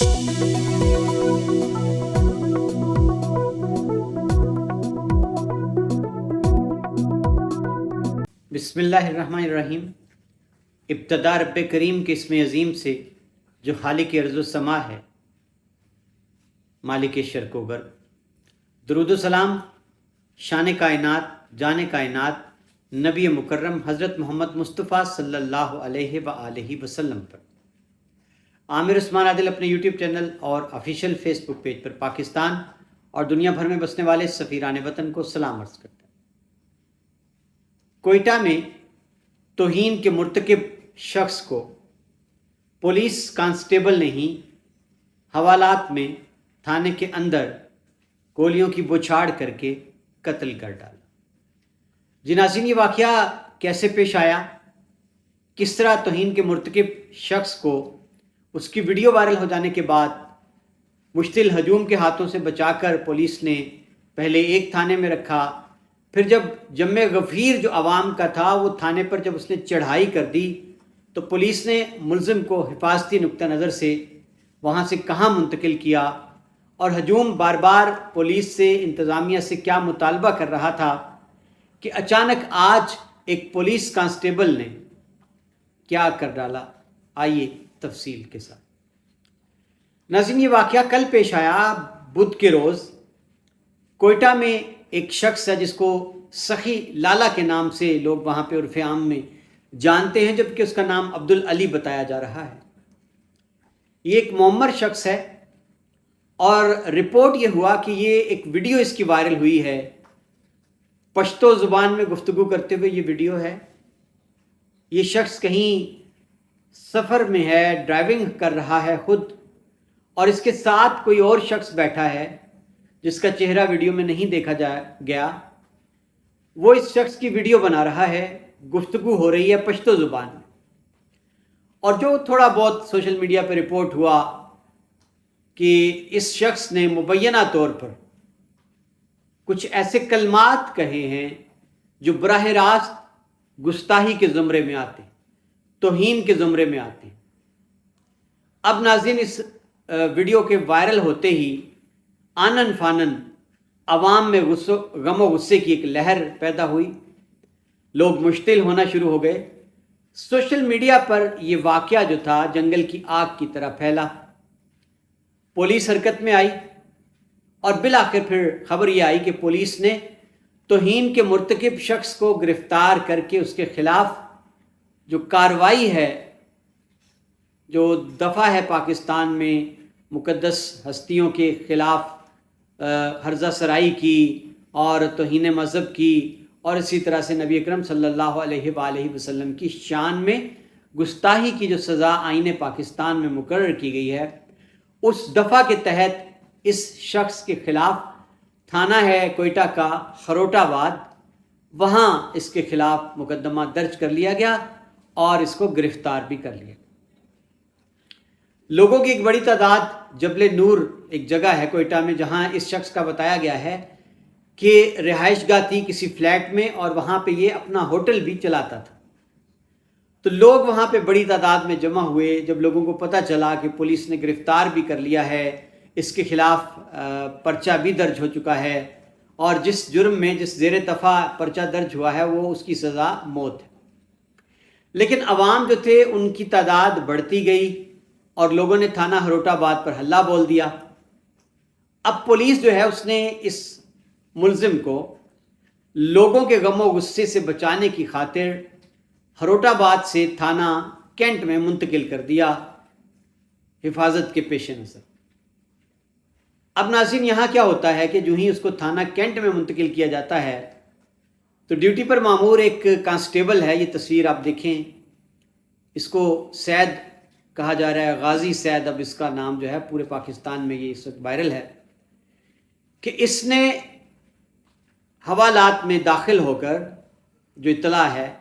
بسم اللہ الرحمن الرحیم۔ ابتدا رب کریم کے اسم عظیم سے جو خالق ارض و سما ہے، مالک شرق و غرب۔ درود و سلام شان کائنات، جان کائنات، نبی مکرم حضرت محمد مصطفیٰ صلی اللہ علیہ وآلہ وسلم پر۔ عامر عثمان عادل اپنے یوٹیوب چینل اور آفیشیل فیس بک پیج پر پاکستان اور دنیا بھر میں بسنے والے سفیران وطن کو سلام عرض کرتا ہے۔ کوئٹہ میں توہین کے مرتکب شخص کو پولیس کانسٹیبل نے ہی حوالات میں تھانے کے اندر گولیوں کی بوچھاڑ کر کے قتل کر ڈالا۔ جی ناظرین، یہ واقعہ کیسے پیش آیا؟ کس طرح توہین کے مرتکب شخص کو اس کی ویڈیو وائرل ہو جانے کے بعد مشتعل ہجوم کے ہاتھوں سے بچا کر پولیس نے پہلے ایک تھانے میں رکھا، پھر جب جمع غفیر جو عوام کا تھا وہ تھانے پر جب اس نے چڑھائی کر دی تو پولیس نے ملزم کو حفاظتی نقطہ نظر سے وہاں سے کہاں منتقل کیا، اور ہجوم بار بار پولیس سے، انتظامیہ سے کیا مطالبہ کر رہا تھا کہ اچانک آج ایک پولیس کانسٹیبل نے کیا کر ڈالا۔ آئیے تفصیل کے ساتھ۔ ناظرین، یہ واقعہ کل پیش آیا، بدھ کے روز۔ کوئٹہ میں ایک شخص ہے جس کو سخی لالا کے نام سے لوگ وہاں پہ عرف عام میں جانتے ہیں، جبکہ اس کا نام عبدالعلی بتایا جا رہا ہے۔ یہ ایک معمر شخص ہے، اور رپورٹ یہ ہوا کہ یہ ایک ویڈیو اس کی وائرل ہوئی ہے، پشتو زبان میں گفتگو کرتے ہوئے یہ ویڈیو ہے۔ یہ شخص کہیں سفر میں ہے، ڈرائیونگ کر رہا ہے خود، اور اس کے ساتھ کوئی اور شخص بیٹھا ہے جس کا چہرہ ویڈیو میں نہیں دیکھا گیا۔ وہ اس شخص کی ویڈیو بنا رہا ہے، گفتگو ہو رہی ہے پشتو زبان میں، اور جو تھوڑا بہت سوشل میڈیا پہ رپورٹ ہوا کہ اس شخص نے مبینہ طور پر کچھ ایسے کلمات کہے ہیں جو براہ راست گستاخی کے زمرے میں آتے ہیں، توہین کے زمرے میں آتے ہیں۔ اب ناظرین، اس ویڈیو کے وائرل ہوتے ہی آنن فانن عوام میں غم و غصے کی ایک لہر پیدا ہوئی، لوگ مشتعل ہونا شروع ہو گئے۔ سوشل میڈیا پر یہ واقعہ جو تھا جنگل کی آگ کی طرح پھیلا، پولیس حرکت میں آئی، اور بالآخر پھر خبر یہ آئی کہ پولیس نے توہین کے مرتکب شخص کو گرفتار کر کے اس کے خلاف جو کارروائی ہے، جو دفعہ ہے پاکستان میں مقدس ہستیوں کے خلاف ہرزہ سرائی کی اور توہین مذہب کی، اور اسی طرح سے نبی اکرم صلی اللہ علیہ وآلہ وسلم کی شان میں گستاخی کی جو سزا آئین پاکستان میں مقرر کی گئی ہے، اس دفعہ کے تحت اس شخص کے خلاف تھانہ ہے کوئٹہ کا خروٹ آباد، وہاں اس کے خلاف مقدمہ درج کر لیا گیا اور اس کو گرفتار بھی کر لیا۔ لوگوں کی ایک بڑی تعداد جبل نور ایک جگہ ہے کوئٹہ میں، جہاں اس شخص کا بتایا گیا ہے کہ رہائش گاہ تھی کسی فلیٹ میں، اور وہاں پہ یہ اپنا ہوٹل بھی چلاتا تھا۔ تو لوگ وہاں پہ بڑی تعداد میں جمع ہوئے۔ جب لوگوں کو پتہ چلا کہ پولیس نے گرفتار بھی کر لیا ہے، اس کے خلاف پرچہ بھی درج ہو چکا ہے، اور جس جرم میں جس زیر دفعہ پرچہ درج ہوا ہے وہ اس کی سزا موت ہے، لیکن عوام جو تھے ان کی تعداد بڑھتی گئی، اور لوگوں نے تھانہ خروٹ آباد پر حلہ بول دیا۔ اب پولیس جو ہے اس نے اس ملزم کو لوگوں کے غم و غصے سے بچانے کی خاطر خروٹ آباد سے تھانہ کینٹ میں منتقل کر دیا حفاظت کے پیش نظر۔ اب ناظرین، یہاں کیا ہوتا ہے کہ جو ہی اس کو تھانہ کینٹ میں منتقل کیا جاتا ہے تو ڈیوٹی پر مامور ایک کانسٹیبل ہے، یہ تصویر آپ دیکھیں، اس کو سید کہا جا رہا ہے، غازی سید، اب اس کا نام جو ہے پورے پاکستان میں یہ اس وقت وائرل ہے، کہ اس نے حوالات میں داخل ہو کر جو اطلاع ہے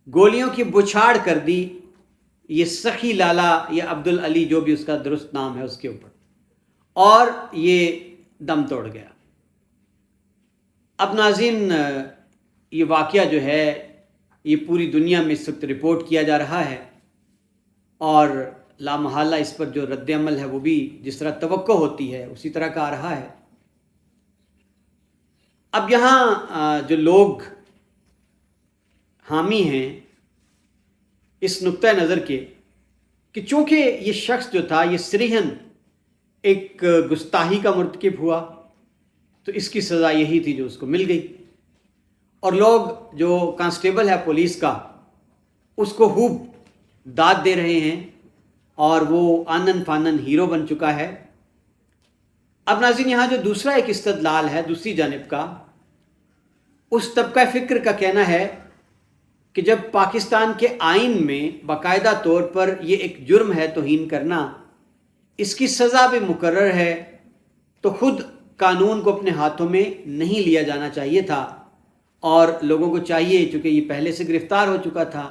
گولیوں کی بچھاڑ کر دی یہ سخی لالا یا عبدالعلی جو بھی اس کا درست نام ہے اس کے اوپر، اور یہ دم توڑ گیا۔ اب ناظرین، یہ واقعہ جو ہے یہ پوری دنیا میں اس وقت رپورٹ کیا جا رہا ہے، اور لامحالہ اس پر جو رد عمل ہے وہ بھی جس طرح توقع ہوتی ہے اسی طرح کا آ رہا ہے۔ اب یہاں جو لوگ حامی ہیں اس نقطۂ نظر کے کہ چونکہ یہ شخص جو تھا یہ صریحاً ایک گستاخی کا مرتکب ہوا تو اس کی سزا یہی تھی جو اس کو مل گئی، اور لوگ جو کانسٹیبل ہے پولیس کا اس کو خوب داد دے رہے ہیں اور وہ آنن فانن ہیرو بن چکا ہے۔ اب ناظرین یہاں جو دوسرا ایک استدلال ہے دوسری جانب کا، اس طبقہ فکر کا کہنا ہے کہ جب پاکستان کے آئین میں باقاعدہ طور پر یہ ایک جرم ہے توہین کرنا، اس کی سزا بھی مقرر ہے، تو خود قانون کو اپنے ہاتھوں میں نہیں لیا جانا چاہیے تھا، اور لوگوں کو چاہیے چونکہ یہ پہلے سے گرفتار ہو چکا تھا،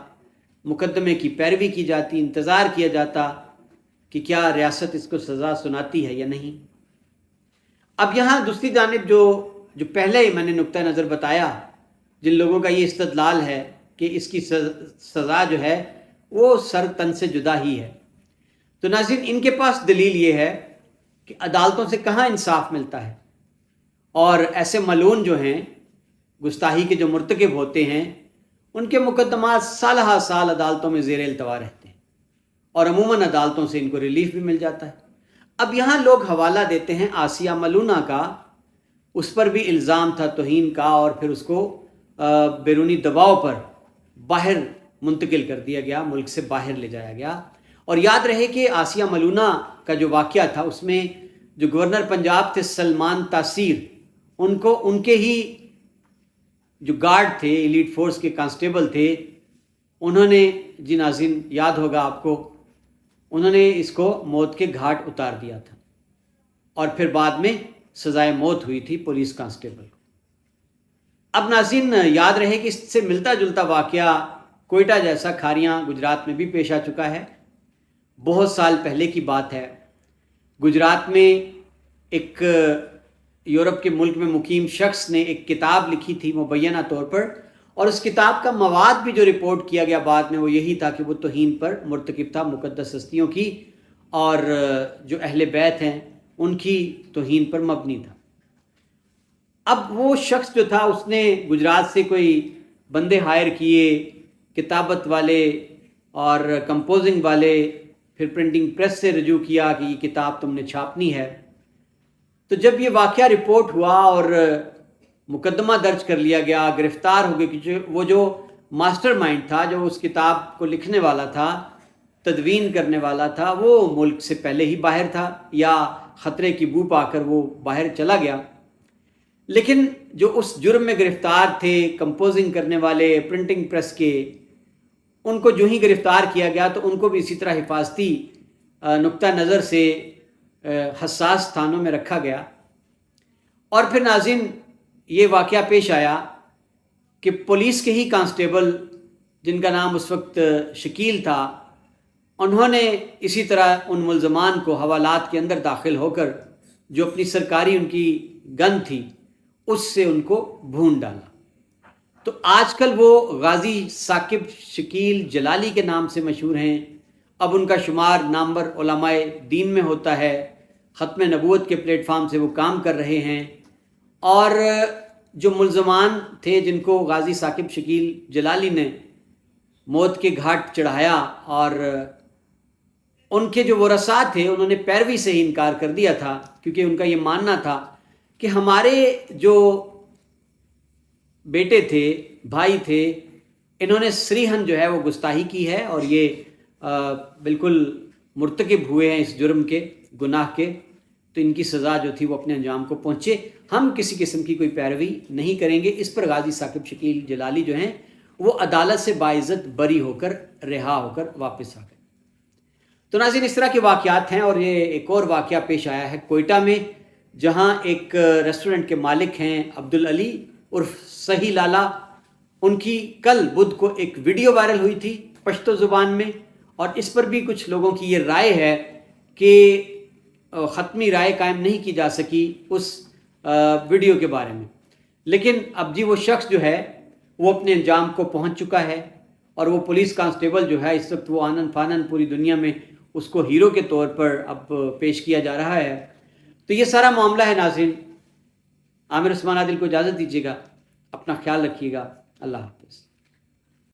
مقدمے کی پیروی کی جاتی، انتظار کیا جاتا کہ کیا ریاست اس کو سزا سناتی ہے یا نہیں۔ اب یہاں دوسری جانب جو پہلے میں نے نقطہ نظر بتایا، جن لوگوں کا یہ استدلال ہے کہ اس کی سزا جو ہے وہ سر تن سے جدا ہی ہے، تو ناظرین ان کے پاس دلیل یہ ہے کہ عدالتوں سے کہاں انصاف ملتا ہے، اور ایسے ملعون جو ہیں گستاخی کے جو مرتکب ہوتے ہیں ان کے مقدمات سالہ سال عدالتوں میں زیر التوا رہتے ہیں، اور عموماً عدالتوں سے ان کو ریلیف بھی مل جاتا ہے۔ اب یہاں لوگ حوالہ دیتے ہیں آسیہ ملونہ کا، اس پر بھی الزام تھا توہین کا، اور پھر اس کو بیرونی دباؤ پر باہر منتقل کر دیا گیا، ملک سے باہر لے جایا گیا۔ اور یاد رہے کہ آسیہ ملونہ کا جو واقعہ تھا اس میں جو گورنر پنجاب تھے سلمان تاثیر، ان کو ان کے ہی جو گارڈ تھے، ایلیٹ فورس کے کانسٹیبل تھے، انہوں نے جی ناظرین یاد ہوگا آپ کو، انہوں نے اس کو موت کے گھاٹ اتار دیا تھا، اور پھر بعد میں سزائے موت ہوئی تھی پولیس کانسٹیبل کو۔ اب ناظرین یاد رہے کہ اس سے ملتا جلتا واقعہ کوئٹہ جیسا کھاریاں گجرات میں بھی پیش آ چکا ہے، بہت سال پہلے کی بات ہے۔ گجرات میں ایک یورپ کے ملک میں مقیم شخص نے ایک کتاب لکھی تھی مبینہ طور پر، اور اس کتاب کا مواد بھی جو رپورٹ کیا گیا بعد میں وہ یہی تھا کہ وہ توہین پر مرتکب تھا، مقدس ہستیوں کی اور جو اہل بیت ہیں ان کی توہین پر مبنی تھا۔ اب وہ شخص جو تھا اس نے گجرات سے کوئی بندے ہائر کیے، کتابت والے اور کمپوزنگ والے، پھر پرنٹنگ پریس سے رجوع کیا کہ یہ کتاب تم نے چھاپنی ہے۔ تو جب یہ واقعہ رپورٹ ہوا اور مقدمہ درج کر لیا گیا، گرفتار ہو گئے، کہ وہ جو ماسٹر مائنڈ تھا، جو اس کتاب کو لکھنے والا تھا، تدوین کرنے والا تھا، وہ ملک سے پہلے ہی باہر تھا یا خطرے کی بو پا کر وہ باہر چلا گیا۔ لیکن جو اس جرم میں گرفتار تھے، کمپوزنگ کرنے والے، پرنٹنگ پریس کے، ان کو جو ہی گرفتار کیا گیا تو ان کو بھی اسی طرح حفاظتی نقطہ نظر سے حساس تھانوں میں رکھا گیا۔ اور پھر ناظرین یہ واقعہ پیش آیا کہ پولیس کے ہی کانسٹیبل جن کا نام اس وقت شکیل تھا، انہوں نے اسی طرح ان ملزمان کو حوالات کے اندر داخل ہو کر جو اپنی سرکاری ان کی گن تھی اس سے ان کو بھون ڈالا۔ تو آج کل وہ غازی ثاقب شکیل جلالی کے نام سے مشہور ہیں، اب ان کا شمار نامور علماء دین میں ہوتا ہے، ختم نبوت کے پلیٹ فارم سے وہ کام کر رہے ہیں، اور جو ملزمان تھے جن کو غازی ثاقب شکیل جلالی نے موت کے گھاٹ چڑھایا، اور ان کے جو ورثاء تھے انہوں نے پیروی سے ہی انکار کر دیا تھا، کیونکہ ان کا یہ ماننا تھا کہ ہمارے جو بیٹے تھے، بھائی تھے، انہوں نے صریحاً جو ہے وہ گستاخی کی ہے، اور یہ بالکل مرتکب ہوئے ہیں اس جرم کے، گناہ کے، تو ان کی سزا جو تھی وہ اپنے انجام کو پہنچے، ہم کسی قسم کی کوئی پیروی نہیں کریں گے۔ اس پر غازی ثاقب شکیل جلالی جو ہیں وہ عدالت سے باعزت بری ہو کر، رہا ہو کر واپس آ گئے۔ تو ناظرین اس طرح کے واقعات ہیں، اور یہ ایک اور واقعہ پیش آیا ہے کوئٹہ میں، جہاں ایک ریسٹورنٹ کے مالک ہیں عبدالعلی عرف صحیح لالا، ان کی کل بدھ کو ایک ویڈیو وائرل ہوئی تھی پشتو زبان میں، اور اس پر بھی کچھ لوگوں کی یہ رائے ہے کہ حتمی رائے قائم نہیں کی جا سکی اس ویڈیو کے بارے میں، لیکن اب جی وہ شخص جو ہے وہ اپنے انجام کو پہنچ چکا ہے، اور وہ پولیس کانسٹیبل جو ہے اس وقت وہ آنن فانن پوری دنیا میں اس کو ہیرو کے طور پر اب پیش کیا جا رہا ہے. تو یہ سارا معاملہ ہے ناظرین. عامر عثمان عادل کو اجازت دیجیے گا. اپنا خیال رکھیے گا. اللہ حافظ.